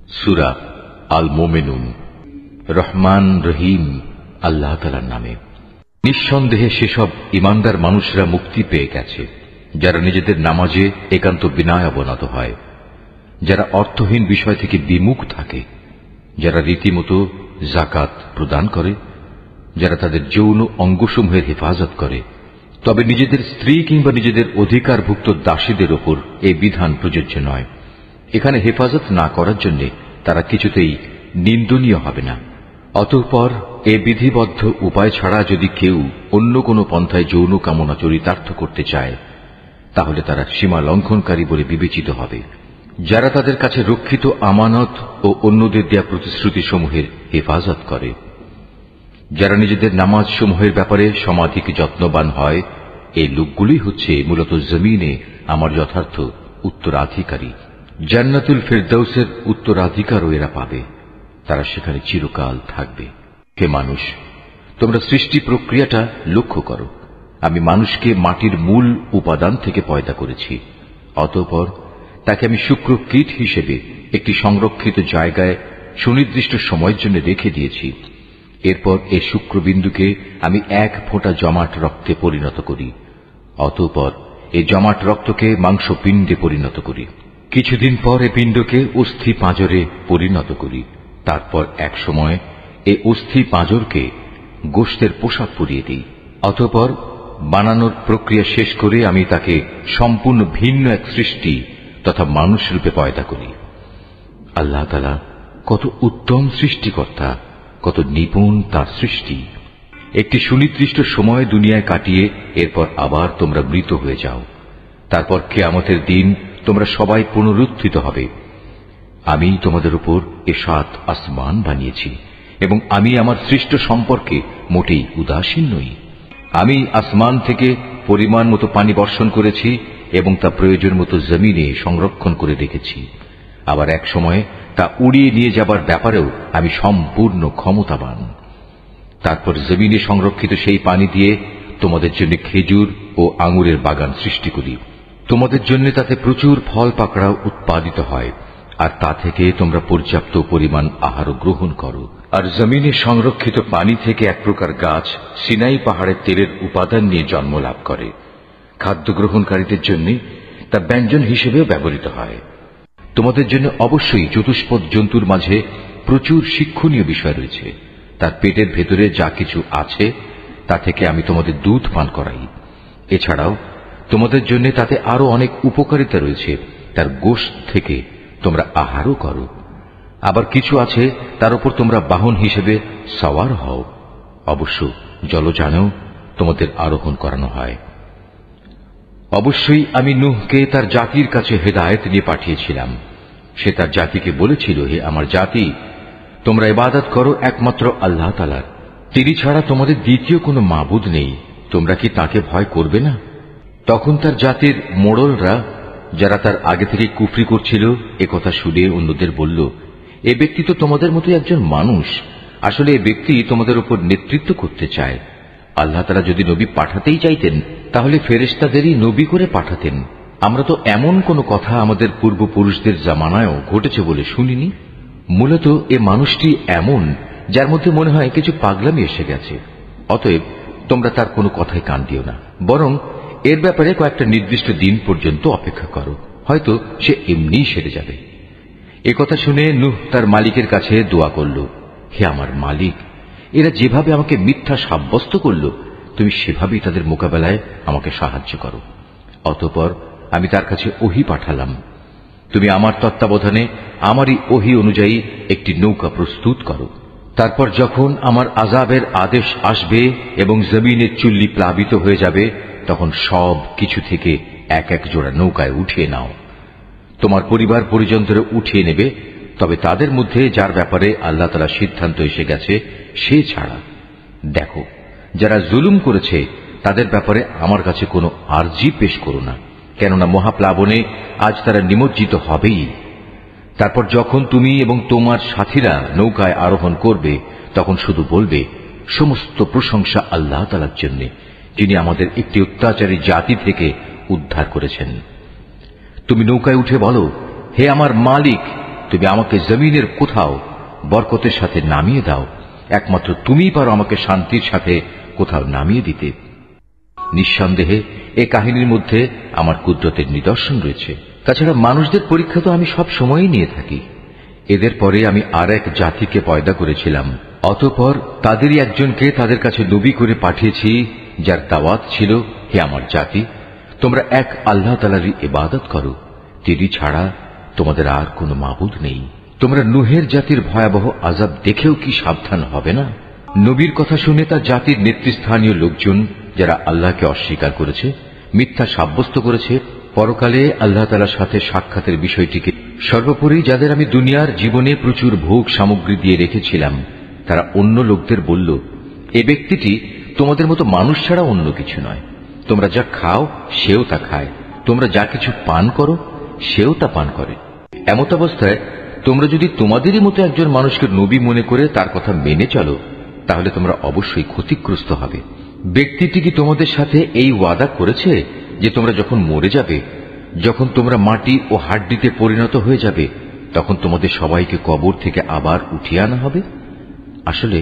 সূরা আল মুমিনুন। রহমান রহিম আল্লাহ তাআলার নামে। নিঃসন্দেহে সেসব ঈমানদার মানুষরা মুক্তি পেয়ে গেছে যারা নিজেদের নামাজে একান্ত বিনয় অবনত হয়, যারা অর্থহীন বিষয় থেকে বিমুখ থাকে, যারা রীতিমতো যাকাত প্রদান করে, যারা তাদের যৌন অঙ্গসমূহের হেফাজত করে। তবে নিজেদের স্ত্রী কিংবা নিজেদের অধিকারভুক্ত দাসীদের ওপর এই বিধান প্রযোজ্য নয়। এখানে হেফাজত না করার জন্য তারা কিছুতেই নিন্দনীয় হবে না। অতঃপর এ বিধিবদ্ধ উপায় ছাড়া যদি কেউ অন্য কোনো পন্থায় যৌন কামনা চরিতার্থ করতে চায়, তাহলে তারা সীমা লঙ্ঘনকারী বলে বিবেচিত হবে। যারা তাদের কাছে রক্ষিত আমানত ও অন্যদের দেয়া প্রতিশ্রুতিসমূহের হেফাজত করে, যারা নিজেদের নামাজ সমূহের ব্যাপারে সমাধিক যত্নবান হয়, এই লোকগুলোই হচ্ছে মূলত জমিনে আমার যথার্থ উত্তরাধিকারী। জান্নাতুল ফিরদাউসের উত্তরাধিকারও এরা পাবে, তারা সেখানে চিরকাল থাকবে। হে মানুষ, তোমরা সৃষ্টি প্রক্রিয়াটা লক্ষ্য করো। আমি মানুষকে মাটির মূল উপাদান থেকে পয়দা করেছি, অতঃপর তাকে আমি শুক্র কীট হিসেবে একটি সংরক্ষিত জায়গায় সুনির্দিষ্ট সময়ের জন্য রেখে দিয়েছি। এরপর এই শুক্রবিন্দুকে আমি এক ফোঁটা জমাট রক্তে পরিণত করি, অতঃপর এই জমাট রক্তকে মাংসপিণ্ডে পরিণত করি। কিছুদিন পর এই পিণ্ডকে অস্থি পাঁজরে পরিণত করি। তারপর এক সময় এই অস্থি পাঁজরকে গোশতের পোশাক পরিয়ে দিই। অতঃপর বানানোর প্রক্রিয়া শেষ করে আমি তাকে সম্পূর্ণ ভিন্ন এক সৃষ্টি তথা মানুষ রূপে পয়দা করি। আল্লাহ তাআলা কত উত্তম সৃষ্টিকর্তা, কত নিপুণ তার সৃষ্টি। একটি সুনির্দিষ্ট সময় দুনিয়ায় কাটিয়ে এরপর আবার তোমরা মৃত হয়ে যাও। তারপর কিয়ামতের দিন তোমরা সবাই পুনরুত্থিত হবে। আমি তোমাদের উপর এ 7 আসমান বানিয়েছি এবং আমি আমার সৃষ্ট সম্পর্কে মোটেই উদাসীন নই। আমি আসমান থেকে পরিমাণ মতো পানি বর্ষণ করেছি এবং তা প্রয়োজন মতো জমিনে সংরক্ষণ করে রেখেছি। আবার এক সময় তা উড়িয়ে নিয়ে যাবার ব্যাপারেও আমি সম্পূর্ণ ক্ষমতাবান। তারপর জমিনে সংরক্ষিত সেই পানি দিয়ে তোমাদের জন্য খেজুর ও আঙুরের বাগান সৃষ্টি করি। তোমাদের জন্য তাতে প্রচুর ফল পাকড়াও উৎপাদিত হয়, আর তা থেকে তোমরা পর্যাপ্ত পরিমাণ আহারও গ্রহণ করো। আর জমিনে সংরক্ষিত পানি থেকে এক প্রকার গাছ সিনাই পাহাড়ের তেলের উপাদান নিয়ে জন্ম লাভ করে। খাদ্য গ্রহণকারীদের জন্য তা ব্যঞ্জন হিসেবেও ব্যবহৃত হয়। তোমাদের জন্য অবশ্যই চতুষ্পদ জন্তুর মাঝে প্রচুর শিক্ষণীয় বিষয় রয়েছে। তার পেটের ভেতরে যা কিছু আছে তা থেকে আমি তোমাদের দুধ পান করাই। এছাড়াও তোমাদের জন্য তাতে আরো অনেক উপকারিতা রয়েছে। তার গোশত থেকে তোমরা আহারও করো। আবার কিছু আছে তার উপর তোমরা বাহন হিসেবে সওয়ার হও। অবশ্য জলযানেও তোমাদের আরোহণ করানো হয়। অবশ্যই আমি নূহকে তার জাতির কাছে হেদায়েত নিয়ে পাঠিয়েছিলাম। সে তার জাতিকে বলেছিল, হে আমার জাতি, তোমরা ইবাদত করো একমাত্র আল্লাহ তাআলার। তিনি ছাড়া তোমাদের দ্বিতীয় কোনো মাবুদ নেই। তোমরা কি তাকে ভয় করবে না? তখন তার জাতির মোড়লরা, যারা তার আগে থেকে কুফরি করছিল, একথা শুনে অন্যদের বলল, এ ব্যক্তি তো তোমাদের মতো একজন মানুষ। আসলে এ ব্যক্তি তোমাদের উপর নেতৃত্ব করতে চায়। আল্লাহ তাআলা যদি নবী পাঠাতেই চাইতেন তাহলে ফেরেশতাদেরই নবী করে পাঠাতেন। আমরা তো এমন কোন কথা আমাদের পূর্বপুরুষদের জামানায়ও ঘটেছে বলে শুনিনি। মূলত এ মানুষটি এমন যার মধ্যে মনে হয় কিছু পাগলামি এসে গেছে। অতএব তোমরা তার কোনো কথায় কান দিও না, বরং এর ব্যাপারে কয়েকটা নির্দিষ্ট দিন পর্যন্ত অপেক্ষা করো, হয়তো সে এমনিই সেরে যাবে। একথা শুনে নূহ তার মালিকের কাছে দোয়া করল, হে আমার মালিক, এরা যেভাবে আমাকে মিথ্যা সাব্যস্ত করল, তুমি সেভাবেই তাদের মোকাবেলায় আমাকে সাহায্য করো। অতঃপর আমি তার কাছে ওহী পাঠালাম, তুমি আমার তত্ত্বাবধানে আমারই ওহী অনুযায়ী একটি নৌকা প্রস্তুত করো। তারপর যখন আমার আযাবের আদেশ আসবে এবং জমিনের চুল্লি প্লাবিত হয়ে যাবে, তখন সব কিছু থেকে এক এক জোড়া নৌকায় উঠিয়ে নাও। তোমার পরিবার পরিজনদের উঠিয়ে নেবে, তবে তাদের মধ্যে যার ব্যাপারে আল্লাহ তাআলা সিদ্ধান্ত এসে গেছে সে ছাড়া। দেখো, যারা জুলুম করেছে তাদের ব্যাপারে আমার কাছে কোনো আরজি পেশ করো না, কেননা মহাপ্লাবনে আজ তারা নিমজ্জিত হবেই। তারপর যখন তুমি এবং তোমার সাথীরা নৌকায় আরোহণ করবে, তখন শুধু বলবে, সমস্ত প্রশংসা আল্লাহ তাআলার জন্য, যিনি আমাদের একটি অত্যাচারী জাতি থেকে উদ্ধার করেছেন। তুমি নৌকায় উঠে বলো, হে আমার মালিক, তুমি আমাকে জমিনের কোথাও বরকতের সাথে নামিয়ে দাও, একমাত্র তুমিই পারো আমাকে শান্তির সাথে কোথাও নামিয়ে দিতে। নিঃসন্দেহে এ কাহিনীর মধ্যে আমার কুদরতের নিদর্শন রয়েছে। তাছাড়া মানুষদের পরীক্ষা তো আমি সব সময়ই নিয়ে থাকি। এদের পরে আমি আর এক জাতিকে পয়দা করেছিলাম, অতঃপর তাদেরই একজনকে তাদের কাছে নবী করে পাঠিয়েছি, যার দাওয়াত ছিল, হে আমার জাতি, তোমরা এক আল্লাহ তাআলারই ইবাদত করো, তিনি ছাড়া তোমাদের আর কোনো মাবুদ নেই। তোমরা নূহের জাতির ভয়াবহ আযাব দেখেও কি সাবধান হবে না? নবীর কথা শুনে তার জাতির নেতৃস্থানীয় লোকজন, যারা আল্লাহকে অস্বীকার করেছে, মিথ্যা সাব্যস্ত করেছে, পরকালে আল্লাহ তাআলার সাথে সাক্ষাতের বিষয়টিকে সর্বোপরি যাদের আমি দুনিয়ার জীবনে প্রচুর ভোগ সামগ্রী দিয়ে রেখেছিলাম, তারা অন্য লোকদের বলল, এ ব্যক্তিটি তোমাদের মতো মানুষ ছাড়া অন্য কিছু নয়। তোমরা যা খাও সেও তা খায়, তোমরা যা কিছু পান করো সেও তা পান করে। এমত অবস্থায় তোমরা যদি তোমাদেরই মতো একজন মানুষকে নবী মনে করে তার কথা মেনে চলো, তাহলে তোমরা অবশ্যই ক্ষতিগ্রস্ত হবে। ব্যক্তিটি কি তোমাদের সাথে এই ওয়াদা করেছে যে তোমরা যখন মরে যাবে, যখন তোমরা মাটি ও হাড্ডিতে পরিণত হয়ে যাবে, তখন তোমাদের সবাইকে কবর থেকে আবার উঠিয়ে আনা হবে? আসলে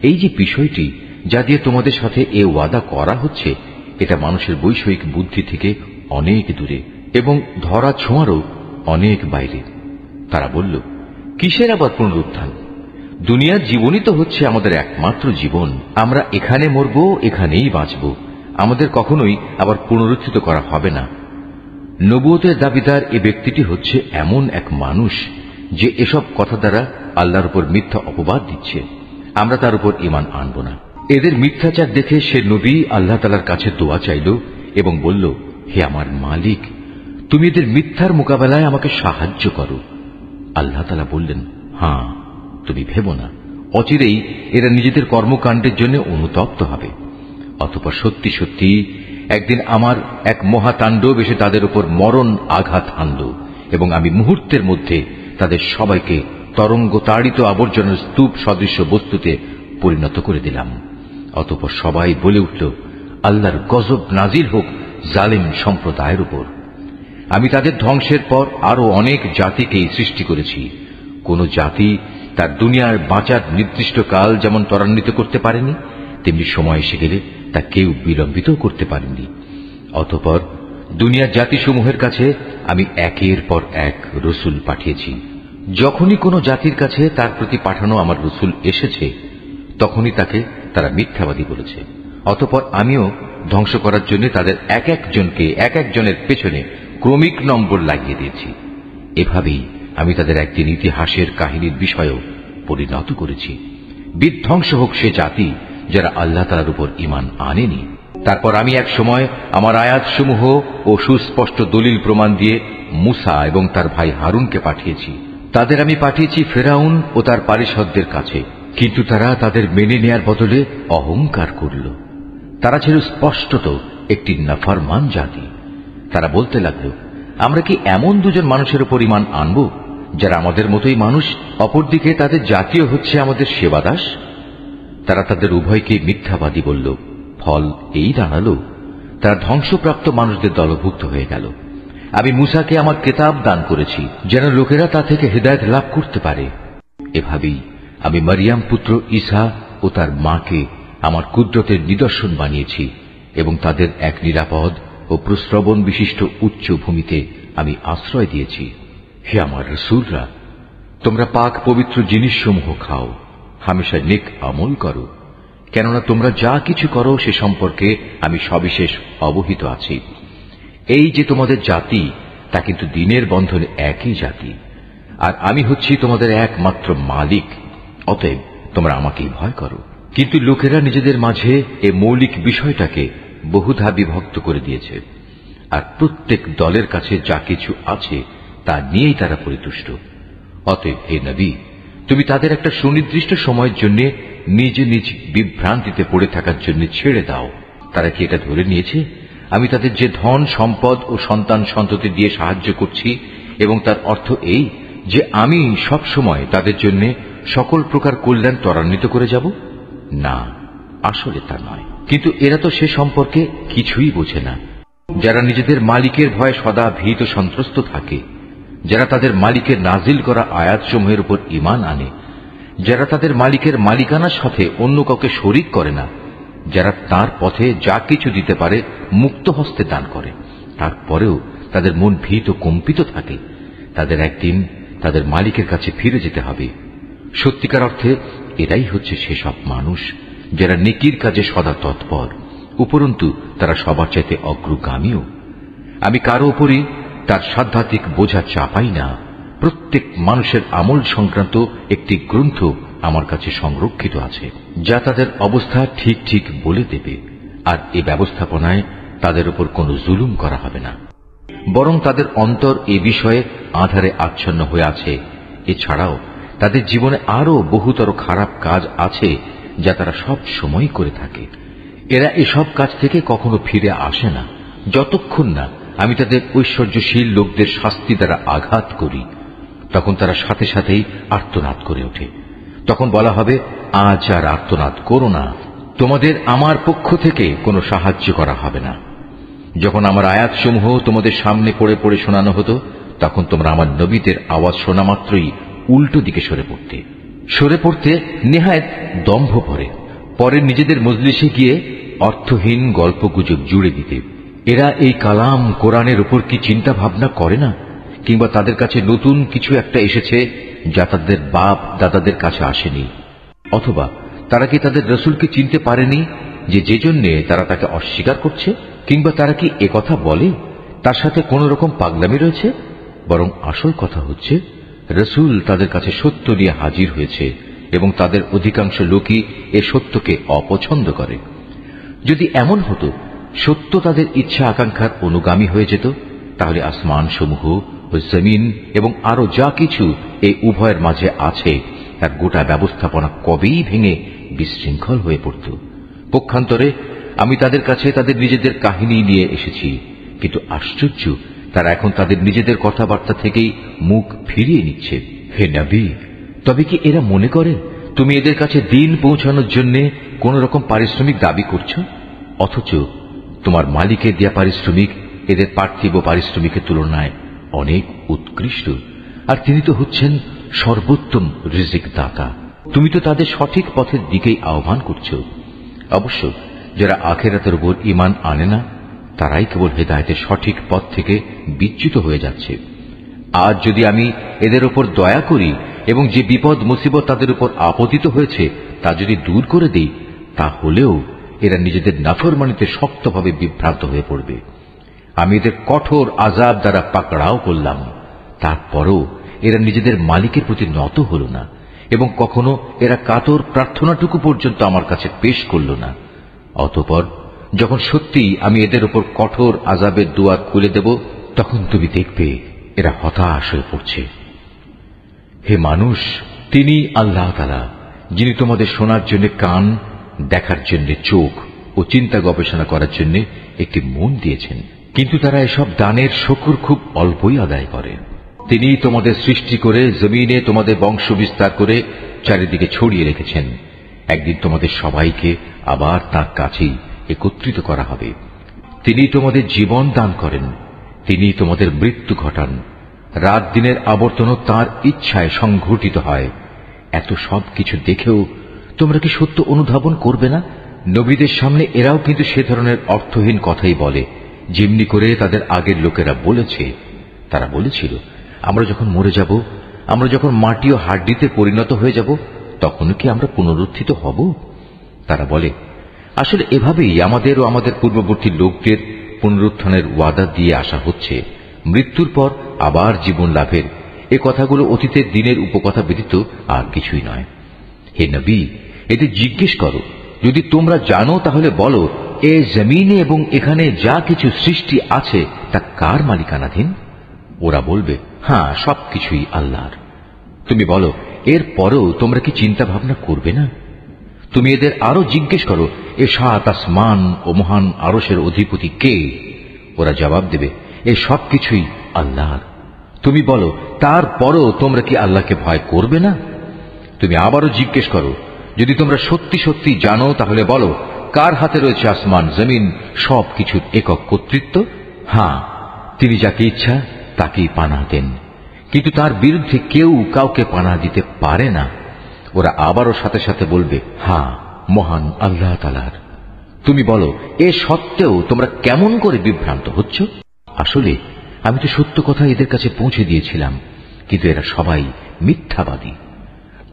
এই যে বিষয়টি যা দিয়ে তোমাদের সাথে এ ওয়াদা করা হচ্ছে, এটা মানুষের বৈষয়িক বুদ্ধি থেকে অনেক দূরে এবং ধরা ছোঁয়ারও অনেক বাইরে। তারা বলল, কিসের আবার পুনরুত্থান? দুনিয়ার জীবনই তো হচ্ছে আমাদের একমাত্র জীবন। আমরা এখানে মরব, এখানেই বাঁচব, আমাদের কখনোই আবার পুনরুত্থিত করা হবে না। নবুয়তের দাবিদার এ ব্যক্তিটি হচ্ছে এমন এক মানুষ যে এসব কথা দ্বারা আল্লাহর উপর মিথ্যা অপবাদ দিচ্ছে। আমরা তার উপর ঈমান আনব না। এদের মিথ্যাচার দেখে সে নবী আল্লাহ তাআলার কাছে দোয়া চাইল এবং বলল, হে আমার মালিক, তুমি এদের মিথ্যার মোকাবেলায় আমাকে সাহায্য করো। আল্লাহ তাআলা বললেন, হ্যাঁ, তুমি ভেবো না, অচিরেই এরা নিজেদের কর্মকাণ্ডের জন্য অনুতপ্ত হবে। অতঃপর সত্যি সত্যি একদিন আমার এক মহাতাণ্ডব এসে তাদের উপর মরণ আঘাত হানল এবং আমি মুহূর্তের মধ্যে তাদের সবাইকে তরঙ্গ তাড়িত আবর্জনার স্তূপ সদৃশ্য বস্তুতে পরিণত করে দিলাম। অতঃপর সবাই বলে উঠল, আল্লাহর গজব নাজিল হোক জালিম সম্প্রদায়ের উপর। আমি তাদের ধ্বংসের পর আরো অনেক জাতিকেই সৃষ্টি করেছি। কোন জাতি তার দুনিয়ার বাঁচার নির্দিষ্ট কাল যেমন ত্বরান্বিত করতে পারেনি, তেমনি সময় এসে গেলে তা কেউ বিলম্বিত করতে পারেনি। অতঃপর দুনিয়ার জাতিসমূহের কাছে আমি একের পর এক রসুল পাঠিয়েছি। যখনই কোনো জাতির কাছে তার প্রতি পাঠানো আমার রসুল এসেছে, তখনই তাকে তারা মিথ্যাবাদী বলেছে। অতঃপর আমিও ধ্বংস করার জন্য তাদের এক একজনকে এক একজনের পেছনে ক্রমিক নম্বর লাগিয়ে দিয়েছি। এভাবেই আমি তাদের একদিন ইতিহাসের কাহিনীর বিষয়েও পরিণত করেছি। বিধ্বংস হোক সে জাতি যারা আল্লাহ তাআলার উপর ঈমান আনেনি। তারপর আমি এক সময় আমার আয়াতসমূহ ও সুস্পষ্ট দলিল প্রমাণ দিয়ে মূসা এবং তার ভাই হারুনকে পাঠিয়েছি। তাদের আমি পাঠিয়েছি ফেরাউন ও তার পারিষদদের কাছে, কিন্তু তারা তাদের মেনে নেয়ার বদলে অহংকার করল। তারা ছিল স্পষ্টত একটি নাফরমান জাতি। তারা বলতে লাগল, আমরা কি এমন দুজন মানুষের উপর ঈমান আনব যারা আমাদের মতোই মানুষ, অপরদিকে তাদের জাতীয় হচ্ছে আমাদের সেবাদাস? তারা তাদের উভয়কে মিথ্যাবাদী বলল। ফল এই দাঁড়ালো, তারা ধ্বংসপ্রাপ্ত মানুষদের দলভুক্ত হয়ে গেল। আমি মূসাকে আমার কিতাব দান করেছি যেন লোকেরা তা থেকে হিদায়াত লাভ করতে পারে। এভাবেই আমি মারিয়াম পুত্র ঈসা ও তার মাকে আমার কুদরতের নিদর্শন বানিয়েছি এবং তাদের এক নিরাপদ ও প্রশ্রবণ বিশিষ্ট উচ্চ ভূমিতে আমি আশ্রয় দিয়েছি। হে আমার রাসূলরা, তোমরা পাক পবিত্র জিনিসসমূহ খাও, হামেশা নেক আমল করো, কেননা তোমরা যা কিছু করো সে সম্পর্কে আমি সবিশেষ অবহিত আছি। এই যে তোমাদের জাতি, তা কিন্তু দিনের বন্ধনে একই জাতি, আর আমি হচ্ছি তোমাদের একমাত্র মালিক। অতএব তোমরা আমাকেই ভয় করো। কিন্তু লোকেরা নিজেদের মাঝে এ মৌলিক বিষয়টাকে বহুধা বিভক্ত করে দিয়েছে, আর প্রত্যেক দলের কাছে যা কিছু আছে তা নিয়েই তারা পরিতুষ্ট। অতএব হে নবী, তুমি তাদের একটা সুনির্দিষ্ট সময়ের জন্য নিজ নিজ বিভ্রান্তিতে পড়ে থাকার জন্য ছেড়ে দাও। তারা কি এটা ধরে নিয়েছে আমি তাদের যে ধন সম্পদ ও সন্তান সন্ততি দিয়ে সাহায্য করছি এবং তার অর্থ এই যে আমি সব সময় তাদের জন্য সকল প্রকার কল্যাণ ত্বরান্বিত করে যাব? না, আসলে তা নয়। কিন্তু এরা তো সে সম্পর্কে কিছুই বোঝে না। যারা নিজেদের মালিকের ভয়ে সদা ভীত সন্ত্রস্ত থাকে, যারা তাদের মালিকের নাজিল করা আয়াতসমূহের উপর ঈমান আনে, যারা তাদের মালিকের মালিকানার সাথে অন্য কাউকে শরীক করে না, যারা তার পথে যা কিছু দিতে পারে মুক্ত হস্তে দান করে, তারপরেও তাদের মন ভীত কম্পিত থাকে, তাদের একদিন তাদের মালিকের কাছে ফিরে যেতে হবে। সত্যিকার অর্থে এরাই হচ্ছে সেসব মানুষ যারা নেকির কাজে সদা তৎপর, উপরন্তু তারা সবার চাইতে অগ্রগামীও। আমি কারো উপরই তার সাধ্যাত্মিক বোঝা চাপাই না। প্রত্যেক মানুষের আমল সংক্রান্ত একটি গ্রন্থ আমার কাছে সংরক্ষিত আছে, যা তাদের অবস্থা ঠিক ঠিক বলে দেবে। আর এ ব্যবস্থাপনায় তাদের উপর কোনো জুলুম করা হবে না, বরং তাদের অন্তর এ বিষয়ে আঁধারে আচ্ছন্ন হয়ে আছে। এছাড়াও তাদের জীবনে আরো বহুতর খারাপ কাজ আছে যা তারা সব সময় করে থাকে। এরা এসব কাজ থেকে কখনো ফিরে আসে না যতক্ষণ না আমি তাদের ঐশ্বর্যশীল লোকদের শাস্তি দ্বারা আঘাত করি। তখন তারা সাথে সাথেই আর্তনাদ করে ওঠে। তখন বলা হবে, আজ আর আর্তনাদ করো না, তোমাদের আমার পক্ষ থেকে কোনো সাহায্য করা হবে না। যখন আমার আয়াতসমূহ তোমাদের সামনে পড়ে পড়ে শোনানো হতো, তখন তোমরা আমার নবীদের আওয়াজ শোনা মাত্রই উল্টো দিকে সরে পড়তে নেহায়েত দম্ভ পরে নিজেদের মজলিসে গিয়ে অর্থহীন গল্পগুজব জুড়ে দিতে। এরা এই কালাম কোরআনের উপর কি চিন্তা ভাবনা করে না? কিংবা তাদের কাছে নতুন কিছু একটা এসেছে যা তাদের বাপ দাদাদের কাছে আসেনি? অথবা তারা কি তাদের রসুলকে চিনতে পারেনি যে জন্যে তারা তাকে অস্বীকার করছে? কিংবা তারা কি একথা বলে তার সাথে কোন রকম পাগলামি রয়েছে? বরং আসল কথা হচ্ছে, রসুল তাদের কাছে সত্য নিয়ে হাজির হয়েছে এবং তাদের অধিকাংশ লোকই এ সত্যকে অপছন্দ করে। যদি এমন হতো সত্য তাদের ইচ্ছা আকাঙ্ক্ষার অনুগামী হয়ে যেত, তাহলে আসমান সমূহ ও জমিন এবং আরো যা কিছু এই উভয়ের মাঝে আছে তার গোটা ব্যবস্থাপনা কবেই ভেঙে বিশৃঙ্খল হয়ে পড়ত। পক্ষান্তরে আমি তাদের কাছে তাদের নিজেদের কাহিনী নিয়ে এসেছি, কিন্তু আশ্চর্য, তারা এখন তাদের নিজেদের কথাবার্তা থেকেই মুখ ফিরিয়ে নিচ্ছে। হে নবী, তবে কি এরা মনে করে তুমি এদের কাছে দিন পৌঁছানোর জন্য কোন রকম পারিশ্রমিক দাবি করছো? অথচ তোমার মালিকের দেয়া পারিশ্রমিক এদের পার্থিব পারিশ্রমিকের তুলনায় অনেক উৎকৃষ্ট, আর তিনি তো হচ্ছেন সর্বোত্তম রিজিক দাতা। তুমি তো তাদের সঠিক পথের দিকেই আহ্বান করছো। অবশ্য যারা আখিরাতের উপর ঈমান আনে না, তারাই কেবল হেদায়েতের সঠিক পথ থেকে বিচ্যুত হয়ে যাচ্ছে। আজ যদি আমি এদের উপর দয়া করি এবং যে বিপদ মুসিবত তাদের উপর আপতিত হয়েছে তা যদি দূর করে দিই, তাহলেও এরা নিজেদের নাফরমানিতে শক্তভাবে বিভ্রান্ত হয়ে পড়বে। আমি এদের কঠোর আযাব দ্বারা পাকড়াও করলাম, তারপরও এরা নিজেদের মালিকের প্রতি নত হল না এবং কখনো এরা কাতর প্রার্থনাটুকু পর্যন্ত আমার কাছে পেশ করল না। অতঃপর যখন সত্যি আমি এদের উপর কঠোর আযাবের দুয়ার খুলে দেব, তখন তুমি দেখবে এরা হতাশ হয়ে পড়ছে। হে মানুষ, তিনি আল্লাহ তাআলা, যিনি তোমাদের শোনার জন্য কান, দেখার জন্য চোখ ও চিন্তা গবেষণা করার জন্য একটি মন দিয়েছেন। কিন্তু তারা এসব দানের শুকর খুব অল্পই আদায় করে। তিনি তোমাদের সৃষ্টি করে জমিনে তোমাদের বংশ বিস্তার করে চারিদিকে ছড়িয়ে রেখেছেন। একদিন তোমাদের সবাইকে আবার তার কাছেই একত্রিত করা হবে। তিনি তোমাদের জীবন দান করেন, তিনি তোমাদের মৃত্যু ঘটান। রাত দিনের আবর্তনও তাঁর ইচ্ছায় সংঘটিত হয়। এত সব কিছু দেখেও তোমরা কি সত্য অনুধাবন করবে না? নবীদের সামনে এরাও কিন্তু সে ধরনের অর্থহীন কথাই বলে, যেমনি করে তাদের আগের লোকেরা বলেছে। তারা বলেছিল, আমরা যখন মরে যাব, আমরা যখন মাটি ও হাড্ডিতে পরিণত হয়ে যাব, তখন কি আমরা পুনরুত্থিত হব? তারা বলে, আসলে এভাবেই আমাদের ও আমাদের পূর্ববর্তী লোকদের পুনরুত্থানের ওয়াদা দিয়ে আসা হচ্ছে, মৃত্যুর পর আবার জীবন লাভের। এ কথাগুলো অতীতের দিনের উপকথা ব্যতীত আর কিছুই নয়। হে নবী, এদের জিজ্ঞেস করো, যদি তোমরা জানো তাহলে বলো, এ জমিনে এবং এখানে যা কিছু সৃষ্টি আছে তা কার মালিকানাধীন? ওরা বলবে, হ্যাঁ, সবকিছুই আল্লাহর। তুমি বলো, এর পরেও তোমরা কি চিন্তা ভাবনা করবে না? তুমি এদের আরো জিজ্ঞেস করো, এ সাত আসমান ও মহান আরশের অধিপতি কে? ওরা জবাব দেবে, এ সবকিছুই আল্লাহর। তুমি বলো, তারপরও তোমরা কি আল্লাহকে ভয় করবে না? তুমি আবারও জিজ্ঞেস করো, যদি তোমরা সত্যি সত্যি জানো তাহলে বলো, কার হাতে রয়েছে আসমান জমিন সবকিছুর একক কর্তৃত্ব? হ্যাঁ, তিনি যাকে ইচ্ছা তাকেই পানাহ দেন কিন্তু তার বিরুদ্ধে কেউ কাউকে পানাহ দিতে পারে না, ওরা আবারও সাথে সাথে বলবে, হ্যাঁ, মহান আল্লাহ তাআলার। তুমি বলো, এ সত্ত্বেও তোমরা কেমন করে বিভ্রান্ত হচ্ছ? আসলে আমি তো সত্য কথা এদের কাছে পৌঁছে দিয়েছিলাম, কিন্তু এরা সবাই মিথ্যাবাদী।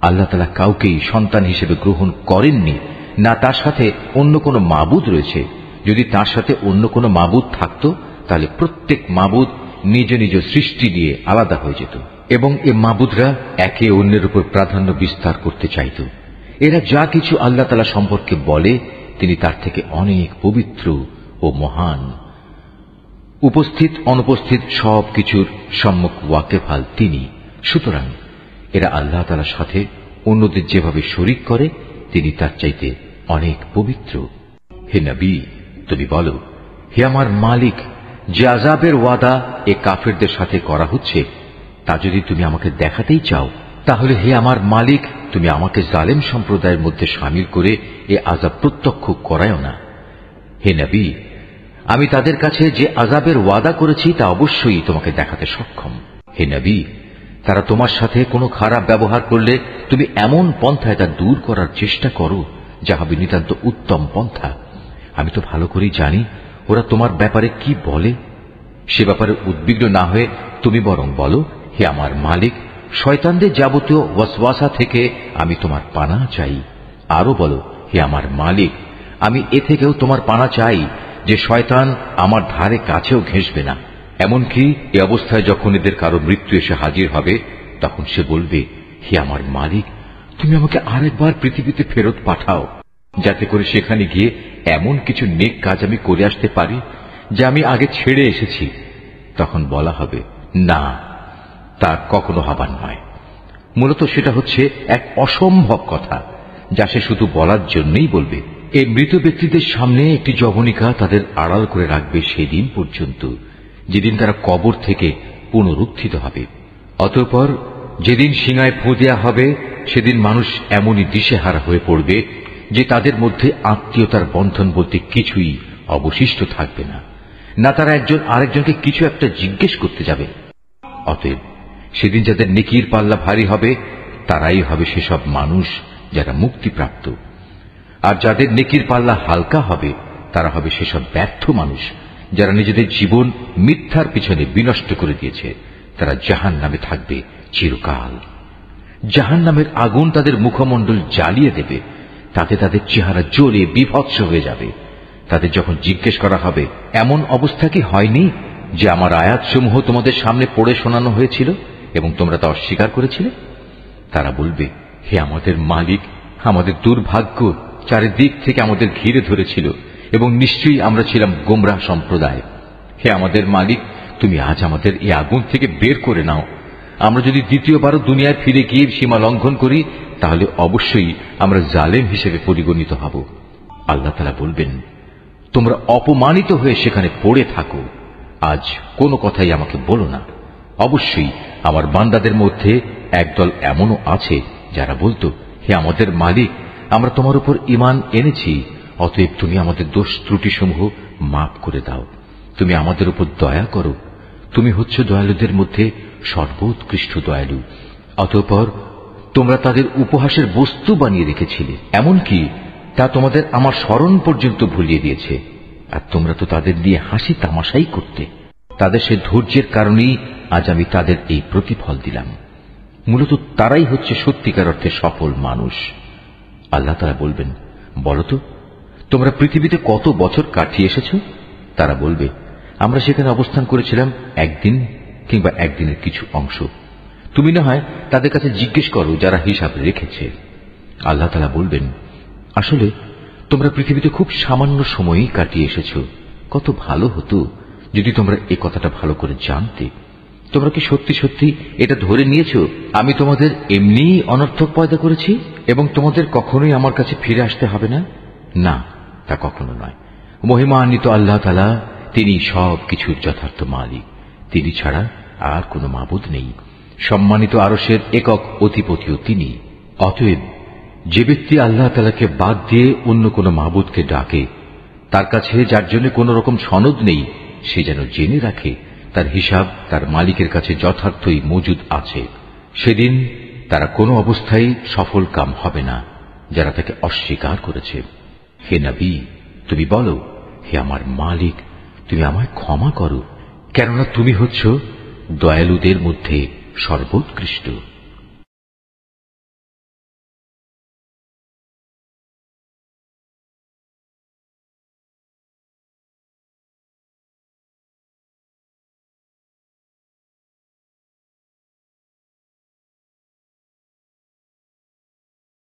আল্লাহ তাআলা কাউকেই সন্তান হিসেবে গ্রহণ করেননি, না তার সাথে অন্য কোনো মাবুদ রয়েছে। যদি তার সাথে অন্য কোনো মাবুদ থাকত, তাহলে প্রত্যেক মাবুদ নিজ নিজ সৃষ্টি দিয়ে আলাদা হয়ে যেত, এবং এ মাবুদরা একে অন্যের উপর প্রাধান্য বিস্তার করতে চাইত। এরা যা কিছু আল্লাহ তাআলা সম্পর্কে বলে, তিনি তার থেকে অনেক পবিত্র ও মহান। উপস্থিত অনুপস্থিত সব কিছুর সম্মুখ ওয়াকেফাল তিনি। সুতরাং এরা আল্লাহ তাআলার সাথে অন্যদের যেভাবে শরীক করে, তিনি তার চাইতে অনেক পবিত্র। হে নবী, তুমি বলো, হে আমার মালিক, যে আযাবের ওয়াদা এ কাফেরদের সাথে করা হচ্ছে, তা যদি তুমি আমাকে দেখাতেই চাও, তাহলে হে আমার মালিক, তুমি আমাকে জালেম সম্প্রদায়ের মধ্যে শামিল করে এ আযাব প্রত্যক্ষ করায়ও না। হে নবী, আমি তাদের কাছে যে আযাবের ওয়াদা করেছি তা অবশ্যই তোমাকে দেখাতে সক্ষম। হে নবী, তারা তোমার সাথে কোনো খারাপ ব্যবহার করলে তুমি এমন পন্থায় তা দূর করার চেষ্টা করো যা হবে নিতান্ত উত্তম পন্থা। আমি তো ভালো করেই জানি ওরা তোমার ব্যাপারে কি বলে। সে ব্যাপারে উদ্বিগ্ন না হয়ে তুমি বরং বলো, হে আমার মালিক, শয়তানদের যাবতীয় ওয়াসওয়াসা থেকে আমি তোমার পানাহ চাই। আরো বলো, হে আমার মালিক, আমি এ থেকেও তোমার পানাহ চাই যে শয়তান আমার ধারে কাছেও ঘেঁষবে না। এমনকি এ অবস্থায় যখন এদের কারো মৃত্যু এসে হাজির হবে, তখন সে বলবে, হে আমার মালিক, তুমি আমাকে আরেকবার পৃথিবীতে ফেরত পাঠাও, যাতে করে সেখানে গিয়ে এমন কিছু নেক কাজ আমি করে আসতে পারি যা আমি আগে ছেড়ে এসেছি। তখন বলা হবে, না, তা কখনো হবার নয়। মূলত সেটা হচ্ছে এক অসম্ভব কথা, যা সে শুধু বলার জন্যই বলবে। এই মৃত ব্যক্তিদের সামনে একটি যবনিকা তাদের আড়াল করে রাখবে সেদিন পর্যন্ত, যেদিন তারা কবর থেকে পুনরুত্থিত হবে। অতঃপর যেদিন সিঙায় ফু দেয়া হবে, সেদিন মানুষ এমনই দিশেহারা হয়ে পড়বে যে তাদের মধ্যে আত্মীয়তার বন্ধন বলতে কিছুই অবশিষ্ট থাকবে না, না তারা একজন আরেকজনকে কিছু একটা জিজ্ঞেস করতে যাবে। অতএব সেদিন যাদের নেকির পাল্লা ভারী হবে, তারাই হবে সেসব মানুষ যারা মুক্তিপ্রাপ্ত, আর যাদের নেকির পাল্লা হালকা হবে, তারা হবে সেসব ব্যর্থ মানুষ যারা নিজেদের জীবন মিথ্যার পিছনে বিনষ্ট করে দিয়েছে। তারা জাহান্নামে থাকবে চিরকাল। জাহান্নামের আগুন তাদের মুখমণ্ডল জ্বালিয়ে দেবে, তাতে তাদের চেহারা জ্বলে বিভৎস হয়ে যাবে। তাদের যখন জিজ্ঞেস করা হবে, এমন অবস্থা কি হয়নি যে আমার আয়াতসমূহ তোমাদের সামনে পড়ে শোনানো হয়েছিল এবং তোমরা তা অস্বীকার করেছিলে? তারা বলবে, হে আমাদের মালিক, আমাদের দুর্ভাগ্য চারিদিক থেকে আমাদের ঘিরে ধরেছিল এবং নিশ্চয়ই আমরা ছিলাম গোমরাহ সম্প্রদায়। হে আমাদের মালিক, তুমি আজ আমাদের এই আগুন থেকে বের করে নাও। আমরা যদি দ্বিতীয়বারও দুনিয়ায় ফিরে গিয়ে সীমা লঙ্ঘন করি, তাহলে অবশ্যই আমরা জালেম হিসেবে পরিগণিত হব। আল্লাহ তাআলা বলবেন, তোমরা অপমানিত হয়ে সেখানে পড়ে থাকো, আজ কোনো কথাই আমাকে বলো না। অবশ্যই আমার বান্দাদের মধ্যে একদল এমনও আছে যারা বলতো, হে আমাদের মালিক, আমরা তোমার উপর ঈমান এনেছি, অতএব তুমি আমাদের দোষ ত্রুটিসমূহ মাফ করে দাও। তুমি আমাদের উপর দয়া করো, তুমি হচ্ছ দয়ালুদের মধ্যে সর্বোৎকৃষ্ট দয়ালু। অতঃপর তোমরা তাদের উপহাসের বস্তু বানিয়ে রেখেছিলে, এমনকি তা তোমাদের আমার স্মরণ পর্যন্ত ভুলিয়ে দিয়েছে, আর তোমরা তো তাদের দিয়ে হাসি তামাশাই করতে। তাদের সে ধৈর্যের কারণেই আজ আমি তাদের এই প্রতিফল দিলাম। মূলত তারাই হচ্ছে সত্যিকার অর্থে সফল মানুষ। আল্লাহ তাআলা বলবেন, বলতো তোমরা পৃথিবীতে কত বছর কাটিয়ে এসেছ? তারা বলবে, আমরা সেখানে অবস্থান করেছিলাম একদিন কিংবা একদিনের কিছু অংশ। তুমি না হয় তাদের কাছে জিজ্ঞেস করো যারা হিসাব রেখেছে। আল্লাহ তাআলা বলবেন, আসলে তোমরা পৃথিবীতে খুব সামান্য সময়ই কাটিয়ে এসেছ। কত ভালো হতো যদি তোমরা এই কথাটা ভালো করে জানতে। তোমরা কি সত্যি সত্যি এটা ধরে নিয়েছ আমি তোমাদের এমনিই অনর্থক পয়দা করেছি এবং তোমাদের কখনোই আমার কাছে ফিরে আসতে হবে না? না, তা কখনো নয়। মহিমান্বিত আল্লাহ তাআলা, তিনি সব কিছুর যথার্থ মালিক। তিনি ছাড়া আর কোনো মাবুদ নেই। সম্মানিত আরশের একক অধিপতিও তিনি। অতএব যে ব্যক্তি আল্লাহ তাআলাকে বাদ দিয়ে অন্য কোনো মাবুদকে ডাকে, তার কাছে যার জন্য কোন রকম সনদ নেই, সে যেন জেনে রাখে তার হিসাব তার মালিকের কাছে যথার্থই মজুদ আছে। সেদিন তারা কোনো অবস্থায় সফল কাম হবে না যারা তাকে অস্বীকার করেছে। হে নবী, তুমি বলো, হে আমার মালিক, তুমি আমায় ক্ষমা করো, কেননা তুমি হচ্ছ দয়ালুদের মধ্যে সর্বোৎকৃষ্ট।